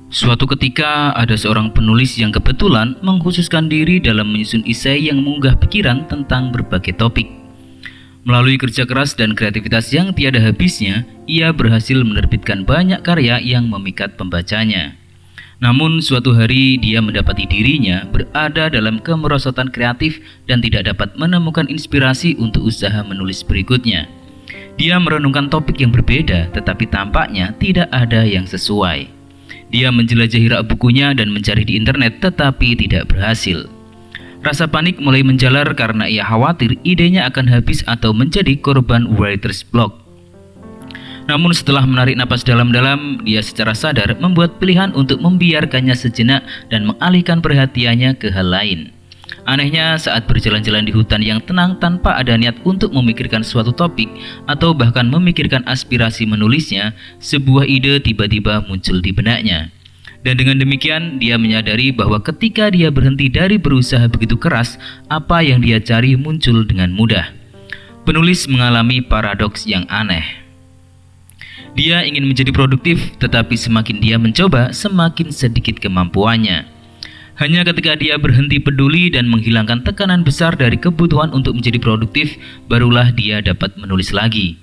Suatu ketika ada seorang penulis yang kebetulan mengkhususkan diri dalam menyusun esai yang mengunggah pikiran tentang berbagai topik. Melalui kerja keras dan kreativitas yang tiada habisnya, ia berhasil menerbitkan banyak karya yang memikat pembacanya. Namun suatu hari dia mendapati dirinya berada dalam kemerosotan kreatif dan tidak dapat menemukan inspirasi untuk usaha menulis berikutnya. Dia merenungkan topik yang berbeda, tetapi tampaknya tidak ada yang sesuai. Dia menjelajahi rak bukunya dan mencari di internet, tetapi tidak berhasil. Rasa panik mulai menjalar karena ia khawatir idenya akan habis atau menjadi korban writer's block. Namun setelah menarik napas dalam-dalam, dia secara sadar membuat pilihan untuk membiarkannya sejenak dan mengalihkan perhatiannya ke hal lain. Anehnya, saat berjalan-jalan di hutan yang tenang tanpa ada niat untuk memikirkan suatu topik atau bahkan memikirkan aspirasi menulisnya, sebuah ide tiba-tiba muncul di benaknya. Dan dengan demikian, dia menyadari bahwa ketika dia berhenti dari berusaha begitu keras, apa yang dia cari muncul dengan mudah. Penulis mengalami paradoks yang aneh. Dia ingin menjadi produktif, tetapi semakin dia mencoba, semakin sedikit kemampuannya. Hanya ketika dia berhenti peduli dan menghilangkan tekanan besar dari kebutuhan untuk menjadi produktif, barulah dia dapat menulis lagi.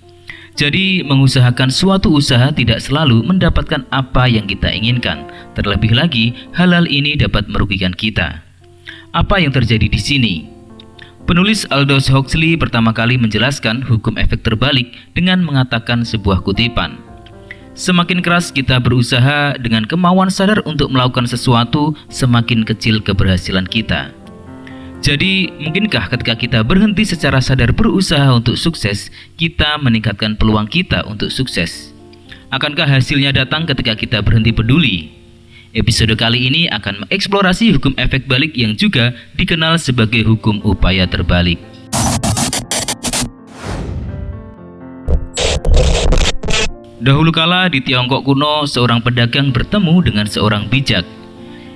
Jadi, mengusahakan suatu usaha tidak selalu mendapatkan apa yang kita inginkan. Terlebih lagi, hal-hal ini dapat merugikan kita. Apa yang terjadi di sini? Penulis Aldous Huxley pertama kali menjelaskan hukum efek terbalik dengan mengatakan sebuah kutipan. Semakin keras kita berusaha dengan kemauan sadar untuk melakukan sesuatu, semakin kecil keberhasilan kita. Jadi, mungkinkah ketika kita berhenti secara sadar berusaha untuk sukses, kita meningkatkan peluang kita untuk sukses? Akankah hasilnya datang ketika kita berhenti peduli? Episode kali ini akan mengeksplorasi hukum efek balik yang juga dikenal sebagai hukum upaya terbalik. Dahulu kala di Tiongkok kuno, seorang pedagang bertemu dengan seorang bijak.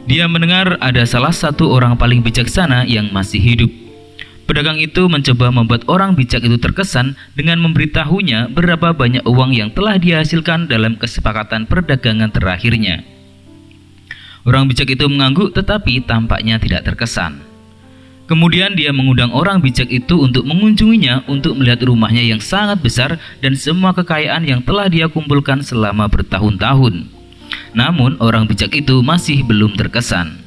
Dia mendengar ada salah satu orang paling bijaksana yang masih hidup. Pedagang itu mencoba membuat orang bijak itu terkesan dengan memberitahunya berapa banyak uang yang telah dihasilkan dalam kesepakatan perdagangan terakhirnya. Orang bijak itu mengangguk, tetapi tampaknya tidak terkesan. Kemudian dia mengundang orang bijak itu untuk mengunjunginya untuk melihat rumahnya yang sangat besar dan semua kekayaan yang telah dia kumpulkan selama bertahun-tahun. Namun orang bijak itu masih belum terkesan.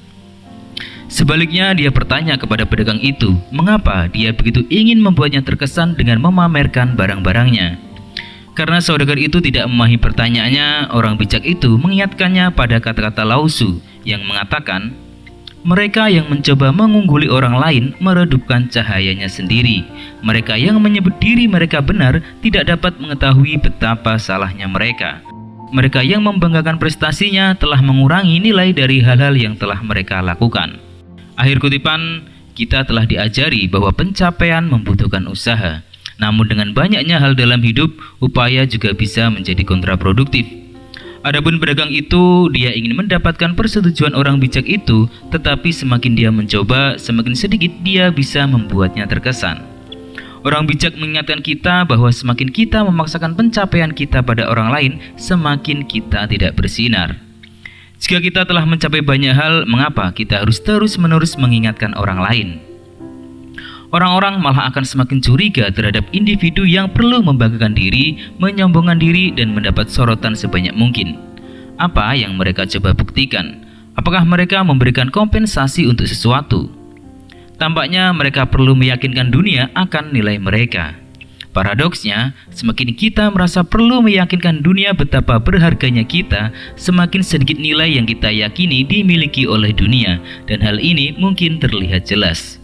Sebaliknya dia bertanya kepada pedagang itu, mengapa dia begitu ingin membuatnya terkesan dengan memamerkan barang-barangnya. Karena saudagar itu tidak memahami pertanyaannya, orang bijak itu mengingatkannya pada kata-kata Lao Tzu yang mengatakan, mereka yang mencoba mengungguli orang lain meredupkan cahayanya sendiri. Mereka yang menyebut diri mereka benar tidak dapat mengetahui betapa salahnya mereka. Mereka yang membanggakan prestasinya telah mengurangi nilai dari hal-hal yang telah mereka lakukan. Akhir kutipan, kita telah diajari bahwa pencapaian membutuhkan usaha. Namun dengan banyaknya hal dalam hidup, upaya juga bisa menjadi kontraproduktif. Adapun pedagang itu, dia ingin mendapatkan persetujuan orang bijak itu, tetapi semakin dia mencoba, semakin sedikit dia bisa membuatnya terkesan. Orang bijak mengingatkan kita bahwa semakin kita memaksakan pencapaian kita pada orang lain, semakin kita tidak bersinar. Jika kita telah mencapai banyak hal, mengapa kita harus terus-menerus mengingatkan orang lain? Orang-orang malah akan semakin curiga terhadap individu yang perlu membanggakan diri, menyombongkan diri, dan mendapat sorotan sebanyak mungkin. Apa yang mereka coba buktikan? Apakah mereka memberikan kompensasi untuk sesuatu? Tampaknya mereka perlu meyakinkan dunia akan nilai mereka. Paradoksnya, semakin kita merasa perlu meyakinkan dunia betapa berharganya kita, semakin sedikit nilai yang kita yakini dimiliki oleh dunia, dan hal ini mungkin terlihat jelas.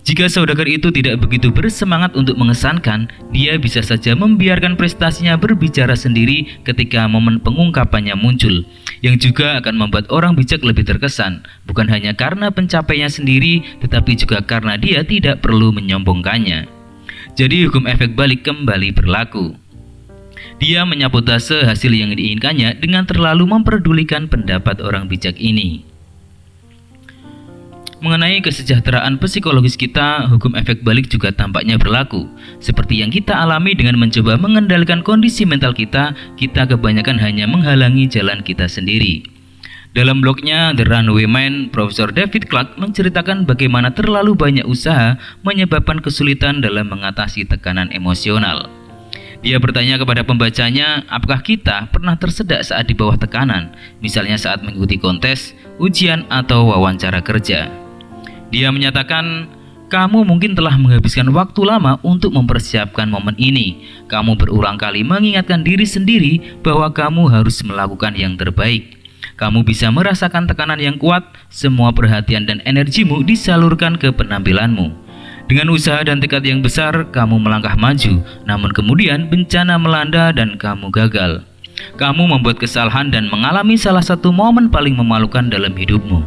Jika saudagar itu tidak begitu bersemangat untuk mengesankan, dia bisa saja membiarkan prestasinya berbicara sendiri ketika momen pengungkapannya muncul, yang juga akan membuat orang bijak lebih terkesan, bukan hanya karena pencapaiannya sendiri, tetapi juga karena dia tidak perlu menyombongkannya. Jadi hukum efek balik kembali berlaku. Dia menyabotase hasil yang diinginkannya dengan terlalu memperdulikan pendapat orang bijak ini. Mengenai kesejahteraan psikologis kita, hukum efek balik juga tampaknya berlaku. Seperti yang kita alami dengan mencoba mengendalikan kondisi mental kita, kita kebanyakan hanya menghalangi jalan kita sendiri. Dalam blognya The Runaway Mind, Profesor David Clark menceritakan bagaimana terlalu banyak usaha menyebabkan kesulitan dalam mengatasi tekanan emosional. Dia bertanya kepada pembacanya, apakah kita pernah tersedak saat di bawah tekanan, misalnya saat mengikuti kontes, ujian, atau wawancara kerja. Dia menyatakan, kamu mungkin telah menghabiskan waktu lama untuk mempersiapkan momen ini. Kamu berulang kali mengingatkan diri sendiri bahwa kamu harus melakukan yang terbaik. Kamu bisa merasakan tekanan yang kuat, semua perhatian dan energimu disalurkan ke penampilanmu. Dengan usaha dan tekad yang besar, kamu melangkah maju, namun kemudian bencana melanda dan kamu gagal. Kamu membuat kesalahan dan mengalami salah satu momen paling memalukan dalam hidupmu.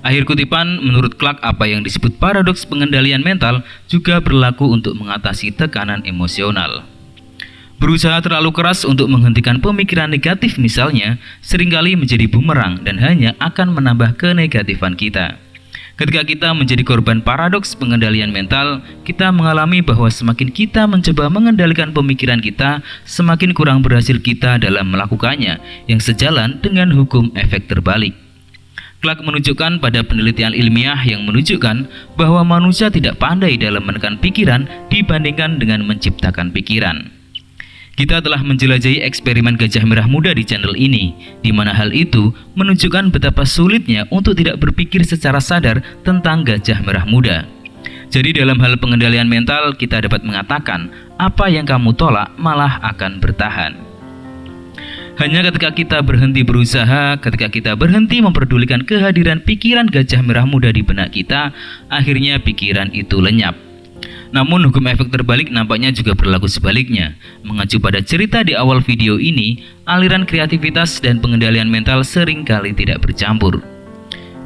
Akhir kutipan, menurut Clark, apa yang disebut paradoks pengendalian mental juga berlaku untuk mengatasi tekanan emosional. Berusaha terlalu keras untuk menghentikan pemikiran negatif misalnya, seringkali menjadi bumerang dan hanya akan menambah kenegatifan kita. Ketika kita menjadi korban paradoks pengendalian mental, kita mengalami bahwa semakin kita mencoba mengendalikan pemikiran kita, semakin kurang berhasil kita dalam melakukannya, yang sejalan dengan hukum efek terbalik. Clark menunjukkan pada penelitian ilmiah yang menunjukkan bahwa manusia tidak pandai dalam menekan pikiran dibandingkan dengan menciptakan pikiran. Kita telah menjelajahi eksperimen gajah merah muda di channel ini, di mana hal itu menunjukkan betapa sulitnya untuk tidak berpikir secara sadar tentang gajah merah muda. Jadi dalam hal pengendalian mental, kita dapat mengatakan, apa yang kamu tolak malah akan bertahan. Hanya ketika kita berhenti berusaha, ketika kita berhenti memperdulikan kehadiran pikiran gajah merah muda di benak kita, akhirnya pikiran itu lenyap. Namun hukum efek terbalik nampaknya juga berlaku sebaliknya. Mengacu pada cerita di awal video ini, aliran kreativitas dan pengendalian mental seringkali tidak bercampur.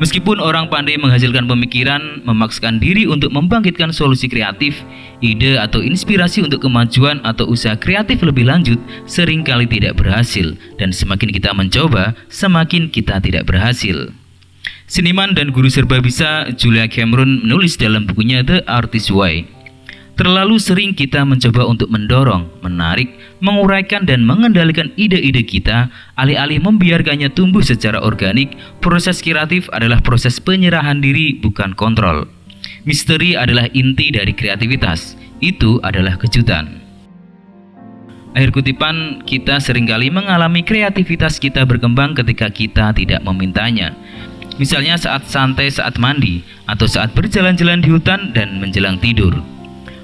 Meskipun orang pandai menghasilkan pemikiran, memaksakan diri untuk membangkitkan solusi kreatif, ide atau inspirasi untuk kemajuan atau usaha kreatif lebih lanjut seringkali tidak berhasil, dan semakin kita mencoba, semakin kita tidak berhasil. Seniman dan guru serba bisa Julia Cameron menulis dalam bukunya The Artist's Way, terlalu sering kita mencoba untuk mendorong, menarik, menguraikan dan mengendalikan ide-ide kita, alih-alih membiarkannya tumbuh secara organik. Proses kreatif adalah proses penyerahan diri, bukan kontrol. Misteri adalah inti dari kreativitas, itu adalah kejutan. Akhir kutipan, kita seringkali mengalami kreativitas kita berkembang ketika kita tidak memintanya. Misalnya saat santai saat mandi, atau saat berjalan-jalan di hutan dan menjelang tidur.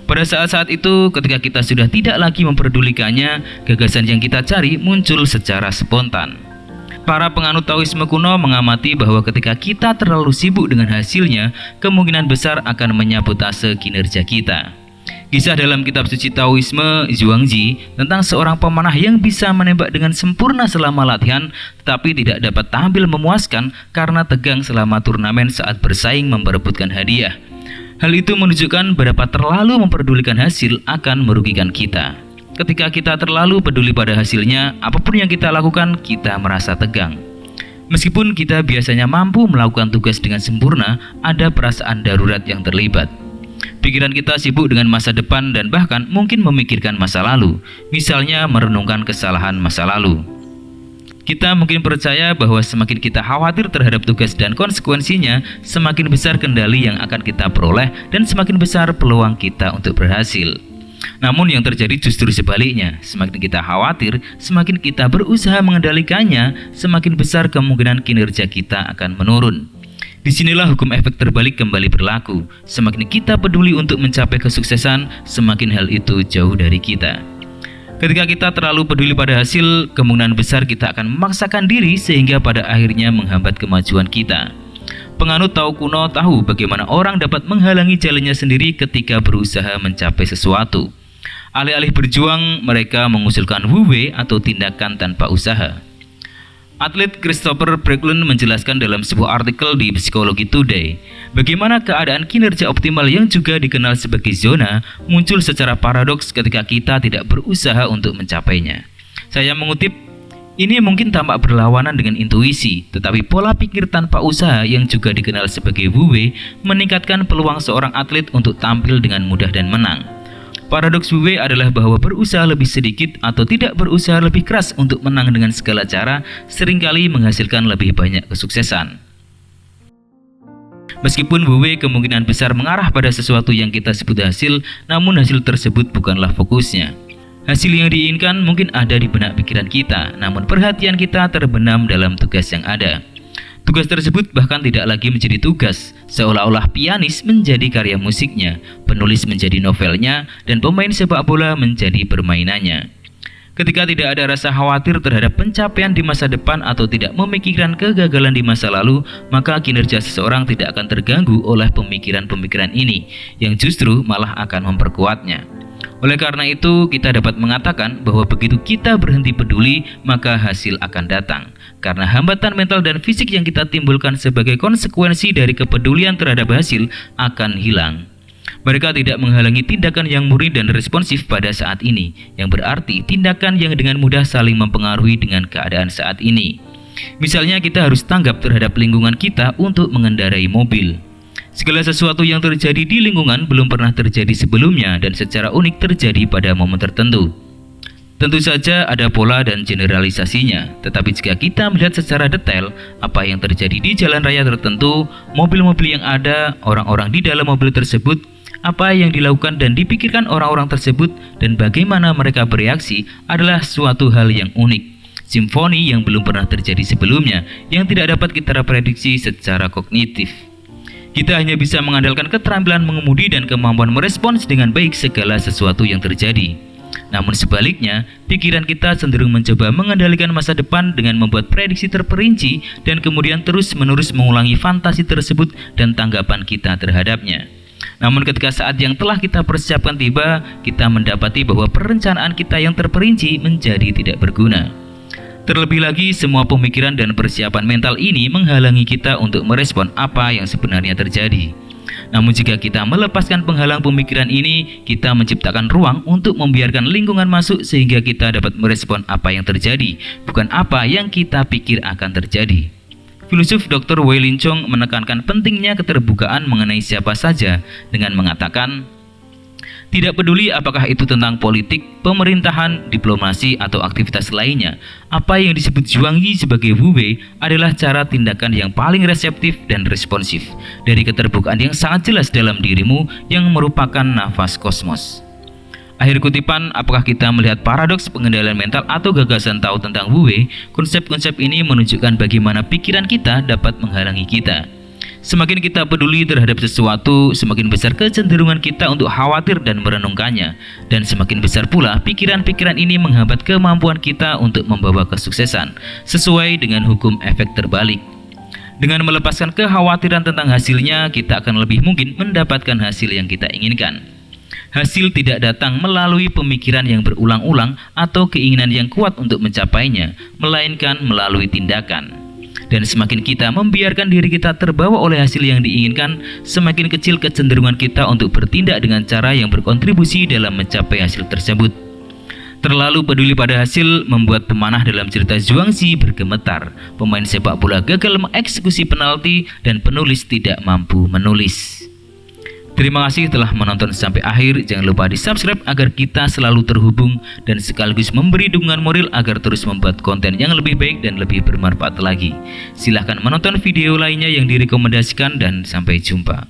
Pada saat-saat itu, ketika kita sudah tidak lagi memperdulikannya, gagasan yang kita cari muncul secara spontan. Para penganut Taoisme kuno mengamati bahwa ketika kita terlalu sibuk dengan hasilnya, kemungkinan besar akan menyabotase kinerja kita. Kisah dalam kitab suci Taoisme Zhuangzi tentang seorang pemanah yang bisa menembak dengan sempurna selama latihan, tetapi tidak dapat tampil memuaskan karena tegang selama turnamen saat bersaing memperebutkan hadiah. Hal itu menunjukkan betapa terlalu memperdulikan hasil akan merugikan kita. Ketika kita terlalu peduli pada hasilnya, apapun yang kita lakukan, kita merasa tegang. Meskipun kita biasanya mampu melakukan tugas dengan sempurna, ada perasaan darurat yang terlibat. Pikiran kita sibuk dengan masa depan dan bahkan mungkin memikirkan masa lalu, misalnya merenungkan kesalahan masa lalu. Kita mungkin percaya bahwa semakin kita khawatir terhadap tugas dan konsekuensinya, semakin besar kendali yang akan kita peroleh dan semakin besar peluang kita untuk berhasil. Namun yang terjadi justru sebaliknya, semakin kita khawatir, semakin kita berusaha mengendalikannya, semakin besar kemungkinan kinerja kita akan menurun. Disinilah hukum efek terbalik kembali berlaku. Semakin kita peduli untuk mencapai kesuksesan, semakin hal itu jauh dari kita. Ketika kita terlalu peduli pada hasil, kemungkinan besar kita akan memaksakan diri sehingga pada akhirnya menghambat kemajuan kita. Penganut Tao kuno tahu bagaimana orang dapat menghalangi jalannya sendiri ketika berusaha mencapai sesuatu. Alih-alih berjuang, mereka mengusulkan wu wei atau tindakan tanpa usaha. Atlet Christopher Brooklyn menjelaskan dalam sebuah artikel di Psychology Today bagaimana keadaan kinerja optimal yang juga dikenal sebagai zona muncul secara paradoks ketika kita tidak berusaha untuk mencapainya. Saya mengutip, ini mungkin tampak berlawanan dengan intuisi, tetapi pola pikir tanpa usaha yang juga dikenal sebagai wu wei meningkatkan peluang seorang atlet untuk tampil dengan mudah dan menang. Paradoks Wu Wei adalah bahwa berusaha lebih sedikit atau tidak berusaha lebih keras untuk menang dengan segala cara seringkali menghasilkan lebih banyak kesuksesan. Meskipun Wu Wei kemungkinan besar mengarah pada sesuatu yang kita sebut hasil, namun hasil tersebut bukanlah fokusnya. Hasil yang diinginkan mungkin ada di benak pikiran kita, namun perhatian kita terbenam dalam tugas yang ada. Tugas tersebut bahkan tidak lagi menjadi tugas, seolah-olah pianis menjadi karya musiknya, penulis menjadi novelnya, dan pemain sepak bola menjadi permainannya. Ketika tidak ada rasa khawatir terhadap pencapaian di masa depan atau tidak memikirkan kegagalan di masa lalu, maka kinerja seseorang tidak akan terganggu oleh pemikiran-pemikiran ini, yang justru malah akan memperkuatnya. Oleh karena itu, kita dapat mengatakan bahwa begitu kita berhenti peduli, maka hasil akan datang. Karena hambatan mental dan fisik yang kita timbulkan sebagai konsekuensi dari kepedulian terhadap hasil akan hilang. Mereka tidak menghalangi tindakan yang murni dan responsif pada saat ini, yang berarti tindakan yang dengan mudah saling mempengaruhi dengan keadaan saat ini. Misalnya kita harus tanggap terhadap lingkungan kita untuk mengendarai mobil. Segala sesuatu yang terjadi di lingkungan belum pernah terjadi sebelumnya dan secara unik terjadi pada momen tertentu. Tentu saja ada pola dan generalisasinya, tetapi jika kita melihat secara detail apa yang terjadi di jalan raya tertentu, mobil-mobil yang ada, orang-orang di dalam mobil tersebut, apa yang dilakukan dan dipikirkan orang-orang tersebut, dan bagaimana mereka bereaksi adalah suatu hal yang unik. Simfoni yang belum pernah terjadi sebelumnya, yang tidak dapat kita prediksi secara kognitif. Kita hanya bisa mengandalkan keterampilan mengemudi dan kemampuan merespons dengan baik segala sesuatu yang terjadi. Namun sebaliknya, pikiran kita cenderung mencoba mengendalikan masa depan dengan membuat prediksi terperinci dan kemudian terus-menerus mengulangi fantasi tersebut dan tanggapan kita terhadapnya. Namun ketika saat yang telah kita persiapkan tiba, kita mendapati bahwa perencanaan kita yang terperinci menjadi tidak berguna. Terlebih lagi, semua pemikiran dan persiapan mental ini menghalangi kita untuk merespon apa yang sebenarnya terjadi. Namun jika kita melepaskan penghalang pemikiran ini, kita menciptakan ruang untuk membiarkan lingkungan masuk sehingga kita dapat merespon apa yang terjadi, bukan apa yang kita pikir akan terjadi. Filosof Dr. Wei Lin Chong menekankan pentingnya keterbukaan mengenai siapa saja dengan mengatakan, tidak peduli apakah itu tentang politik, pemerintahan, diplomasi, atau aktivitas lainnya, apa yang disebut Zhuang Yi sebagai Wu Wei adalah cara tindakan yang paling reseptif dan responsif dari keterbukaan yang sangat jelas dalam dirimu yang merupakan nafas kosmos. Akhir kutipan, apakah kita melihat paradoks pengendalian mental atau gagasan tahu tentang Wu Wei, konsep-konsep ini menunjukkan bagaimana pikiran kita dapat menghalangi kita. Semakin kita peduli terhadap sesuatu, semakin besar kecenderungan kita untuk khawatir dan merenungkannya. Dan semakin besar pula pikiran-pikiran ini menghambat kemampuan kita untuk membawa kesuksesan, sesuai dengan hukum efek terbalik. Dengan melepaskan kekhawatiran tentang hasilnya, kita akan lebih mungkin mendapatkan hasil yang kita inginkan. Hasil tidak datang melalui pemikiran yang berulang-ulang atau keinginan yang kuat untuk mencapainya, melainkan melalui tindakan. Dan semakin kita membiarkan diri kita terbawa oleh hasil yang diinginkan, semakin kecil kecenderungan kita untuk bertindak dengan cara yang berkontribusi dalam mencapai hasil tersebut. Terlalu peduli pada hasil membuat pemanah dalam cerita Zhuang Zi bergemetar. Pemain sepak bola gagal mengeksekusi penalti dan penulis tidak mampu menulis. Terima kasih telah menonton sampai akhir. Jangan lupa di subscribe agar kita selalu terhubung dan sekaligus memberi dukungan moral agar terus membuat konten yang lebih baik dan lebih bermanfaat lagi. Silahkan menonton video lainnya yang direkomendasikan dan sampai jumpa.